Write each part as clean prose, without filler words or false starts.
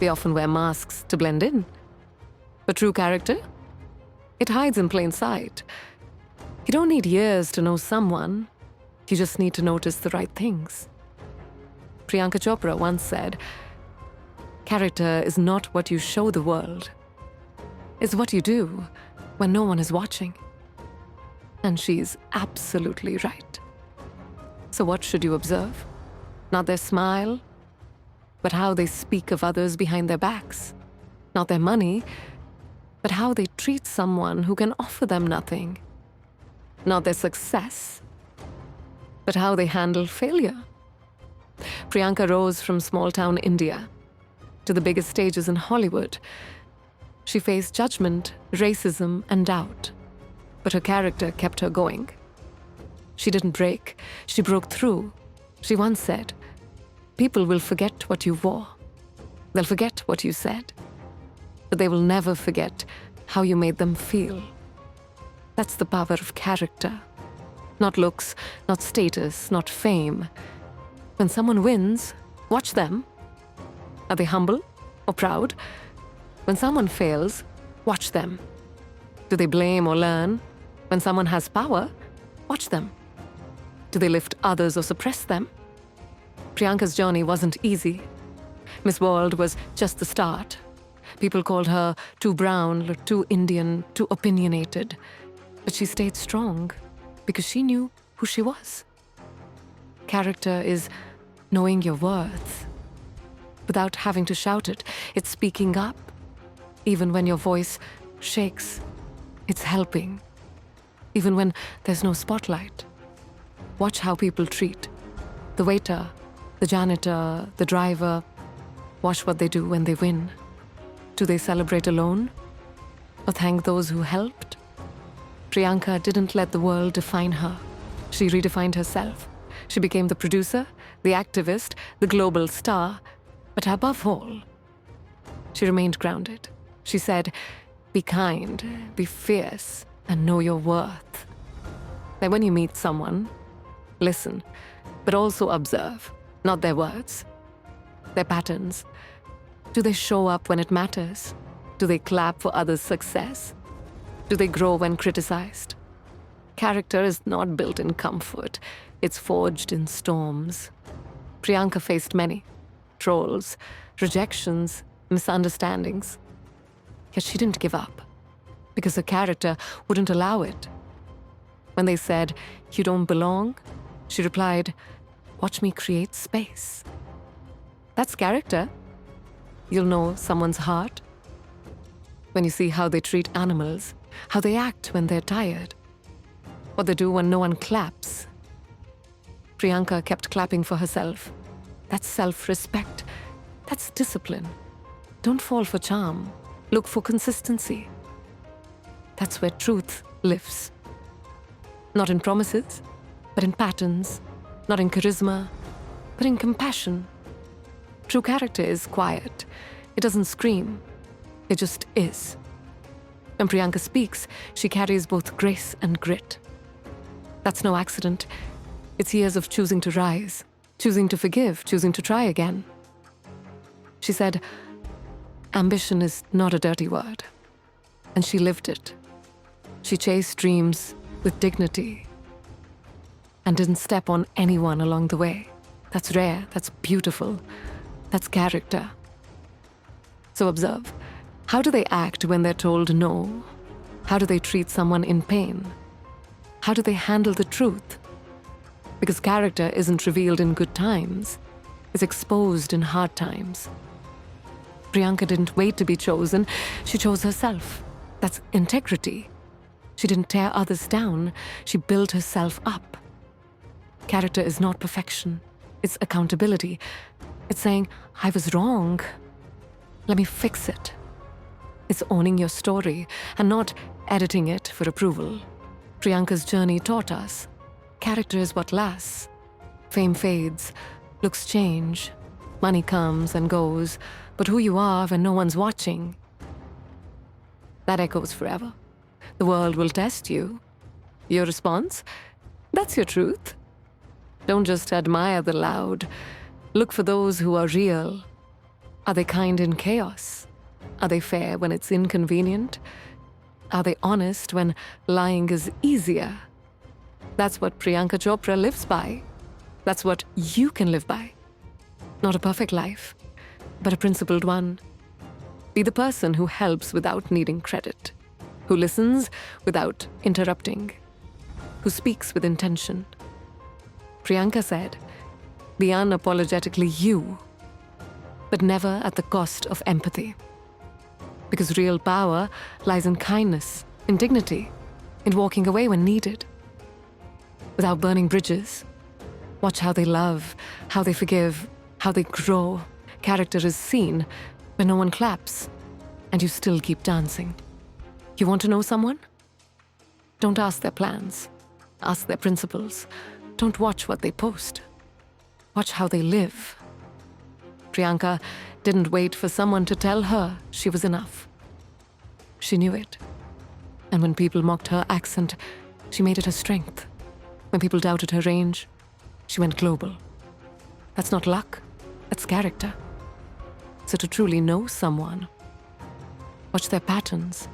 We often wear masks to blend in. But true character? It hides in plain sight. You don't need years to know someone. You just need to notice the right things. Priyanka Chopra once said, "Character is not what you show the world. It's what you do when no one is watching." And she's absolutely right. So what should you observe? Not their smile, but how they speak of others behind their backs. Not their money, but how they treat someone who can offer them nothing. Not their success, but how they handle failure. Priyanka rose from small-town India to the biggest stages in Hollywood. She faced judgment, racism, and doubt, but her character kept her going. She didn't break, she broke through. She once said, "People will forget what you wore. They'll forget what you said, but they will never forget how you made them feel." That's the power of character. Not looks, not status, not fame. When someone wins, watch them. Are they humble or proud? When someone fails, watch them. Do they blame or learn? When someone has power, watch them. Do they lift others or suppress them? Priyanka's journey wasn't easy. Miss World was just the start. People called her too brown, too Indian, too opinionated. But she stayed strong because she knew who she was. Character is knowing your worth. Without having to shout it, it's speaking up. Even when your voice shakes, it's helping. Even when there's no spotlight. Watch how people treat the waiter, the janitor, the driver. Watch what they do when they win. Do they celebrate alone or thank those who helped? Priyanka didn't let the world define her. She redefined herself. She became the producer, the activist, the global star, but above all, she remained grounded. She said, "Be kind, be fierce, and know your worth." That when you meet someone, listen, but also observe, not their words, their patterns. Do they show up when it matters? Do they clap for others' success? Do they grow when criticized? Character is not built in comfort. It's forged in storms. Priyanka faced many trolls, rejections, misunderstandings. Yet she didn't give up because her character wouldn't allow it. When they said, "You don't belong," she replied, "Watch me create space." That's character. You'll know someone's heart when you see how they treat animals, how they act when they're tired, what they do when no one claps. Priyanka kept clapping for herself. That's self-respect. That's discipline. Don't fall for charm. Look for consistency. That's where truth lives. Not in promises, but in patterns. Not in charisma, but in compassion. True character is quiet. It doesn't scream. It just is. When Priyanka speaks, she carries both grace and grit. That's no accident. It's years of choosing to rise, choosing to forgive, choosing to try again. She said, "Ambition is not a dirty word." And she lived it. She chased dreams with dignity and didn't step on anyone along the way. That's rare, that's beautiful, that's character. So observe, how do they act when they're told no? How do they treat someone in pain? How do they handle the truth? Because character isn't revealed in good times, it's exposed in hard times. Priyanka didn't wait to be chosen, she chose herself. That's integrity. She didn't tear others down, she built herself up. Character is not perfection, it's accountability. It's saying, "I was wrong. Let me fix it." It's owning your story and not editing it for approval. Priyanka's journey taught us, character is what lasts. Fame fades, looks change, money comes and goes, but who you are when no one's watching, that echoes forever. The world will test you. Your response? That's your truth. Don't just admire the loud. Look for those who are real. Are they kind in chaos? Are they fair when it's inconvenient? Are they honest when lying is easier? That's what Priyanka Chopra lives by. That's what you can live by. Not a perfect life, but a principled one. Be the person who helps without needing credit, who listens without interrupting, who speaks with intention. Priyanka said, be unapologetically you, but never at the cost of empathy. Because real power lies in kindness, in dignity, in walking away when needed. Without burning bridges. Watch how they love, how they forgive, how they grow. Character is seen when no one claps, and you still keep dancing. You want to know someone? Don't ask their plans. Ask their principles. Don't watch what they post. Watch how they live. Priyanka didn't wait for someone to tell her she was enough. She knew it. And when people mocked her accent, she made it her strength. When people doubted her range, she went global. That's not luck, that's character. So to truly know someone, watch their patterns,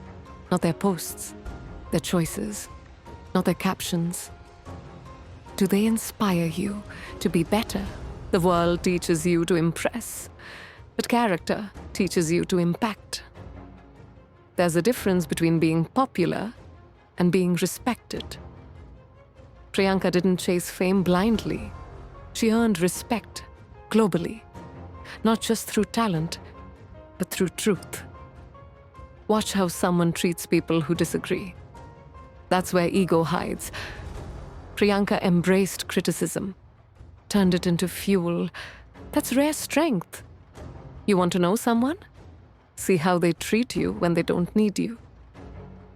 not their posts, their choices, not their captions. Do they inspire you to be better? The world teaches you to impress, but character teaches you to impact. There's a difference between being popular and being respected. Priyanka didn't chase fame blindly. She earned respect globally, not just through talent, but through truth. Watch how someone treats people who disagree. That's where ego hides. Priyanka embraced criticism, turned it into fuel. That's rare strength. You want to know someone? See how they treat you when they don't need you.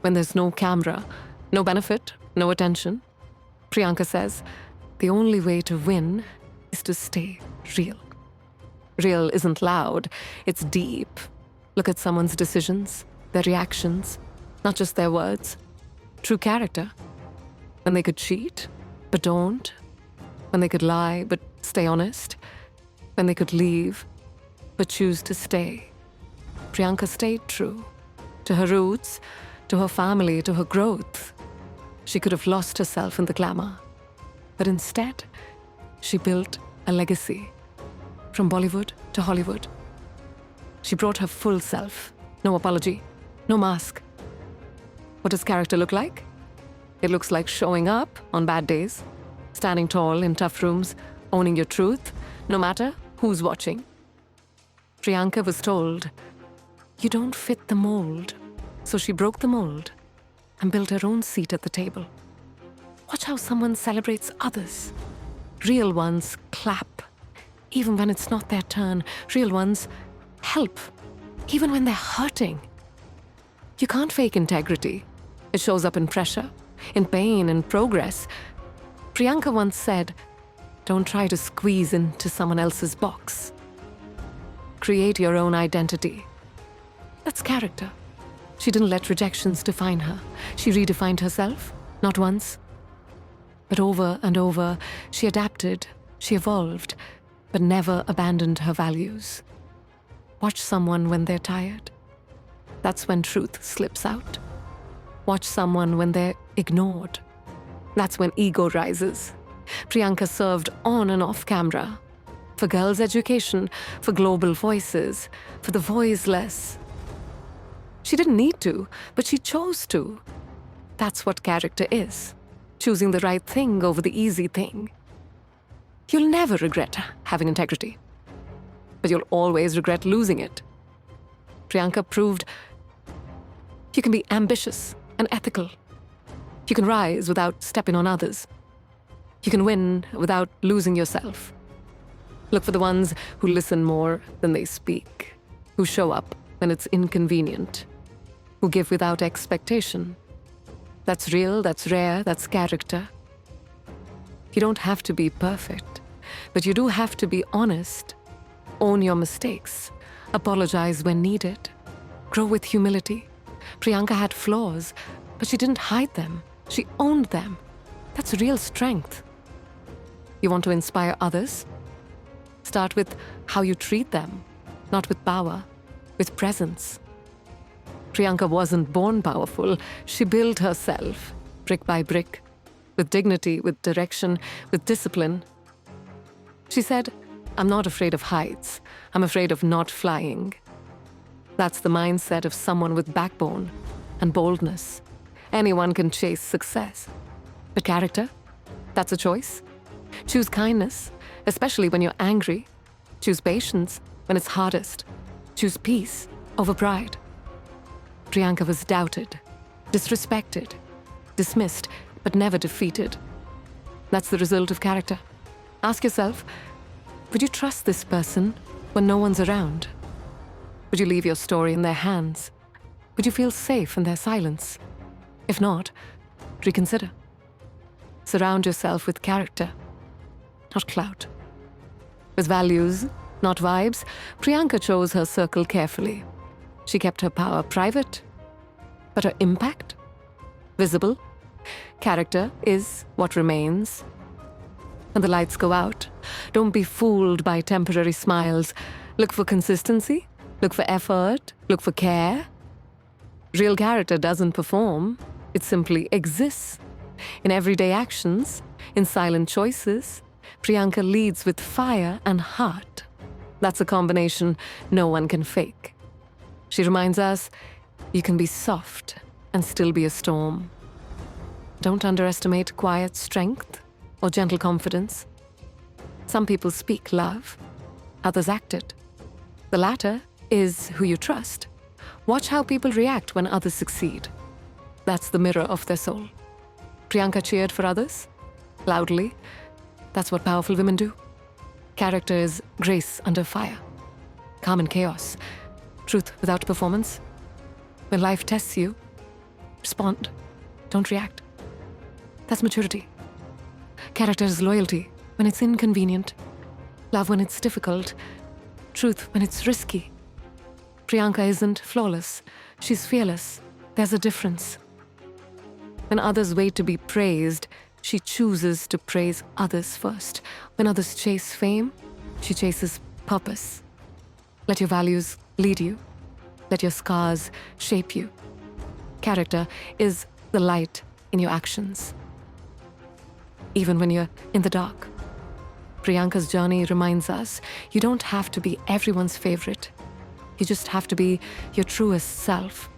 When there's no camera, no benefit, no attention. Priyanka says, the only way to win is to stay real. Real isn't loud, it's deep. Look at someone's decisions, their reactions, not just their words. True character. When they could cheat, but don't. When they could lie, but stay honest. When they could leave, but choose to stay. Priyanka stayed true. To her roots, to her family, to her growth. She could have lost herself in the glamour. But instead, she built a legacy. From Bollywood to Hollywood. She brought her full self. No apology, no mask. What does character look like? It looks like showing up on bad days, standing tall in tough rooms, owning your truth, no matter who's watching. Priyanka was told, you don't fit the mold. So she broke the mold and built her own seat at the table. Watch how someone celebrates others. Real ones clap, even when it's not their turn. Real ones help, even when they're hurting. You can't fake integrity. It shows up in pressure, in pain, in progress. Priyanka once said, don't try to squeeze into someone else's box. Create your own identity. That's character. She didn't let rejections define her. She redefined herself, not once, but over and over. She adapted, she evolved, but never abandoned her values. Watch someone when they're tired. That's when truth slips out. Watch someone when they're ignored. That's when ego rises. Priyanka served on and off camera. For girls' education, for global voices, for the voiceless. She didn't need to, but she chose to. That's what character is. Choosing the right thing over the easy thing. You'll never regret having integrity, but you'll always regret losing it. Priyanka proved you can be ambitious and ethical. You can rise without stepping on others. You can win without losing yourself. Look for the ones who listen more than they speak, who show up when it's inconvenient, who give without expectation. That's real, that's rare, that's character. You don't have to be perfect, but you do have to be honest. Own your mistakes. Apologize when needed. Grow with humility. Priyanka had flaws, but she didn't hide them. She owned them. That's real strength. You want to inspire others? Start with how you treat them. not with power, with presence. Priyanka wasn't born powerful. She built herself, brick by brick, with dignity, with direction, with discipline. She said, "I'm not afraid of heights. I'm afraid of not flying." That's the mindset of someone with backbone and boldness. Anyone can chase success. But character? That's a choice. Choose kindness, especially when you're angry. Choose patience when it's hardest. Choose peace over pride. Priyanka was doubted, disrespected, dismissed, but never defeated. That's the result of character. Ask yourself, would you trust this person when no one's around? Would you leave your story in their hands? Would you feel safe in their silence? If not, reconsider. Surround yourself with character, not clout. With values, not vibes, Priyanka chose her circle carefully. She kept her power private, but her impact visible. Character is what remains. When the lights go out, don't be fooled by temporary smiles. Look for consistency, look for effort, look for care. Real character doesn't perform, it simply exists. In everyday actions, in silent choices, Priyanka leads with fire and heart. That's a combination no one can fake. She reminds us, you can be soft and still be a storm. Don't underestimate quiet strength or gentle confidence. Some people speak love, others act it. The latter is who you trust. Watch how people react when others succeed. That's the mirror of their soul. Priyanka cheered for others, loudly. That's what powerful women do. Character is grace under fire, calm in chaos, truth without performance. When life tests you, respond, don't react. That's maturity. Character is loyalty when it's inconvenient, love when it's difficult, truth when it's risky. Priyanka isn't flawless, she's fearless. There's a difference. When others wait to be praised, she chooses to praise others first. When others chase fame, she chases purpose. Let your values lead you. Let your scars shape you. Character is the light in your actions, even when you're in the dark. Priyanka's journey reminds us you don't have to be everyone's favorite. You just have to be your truest self.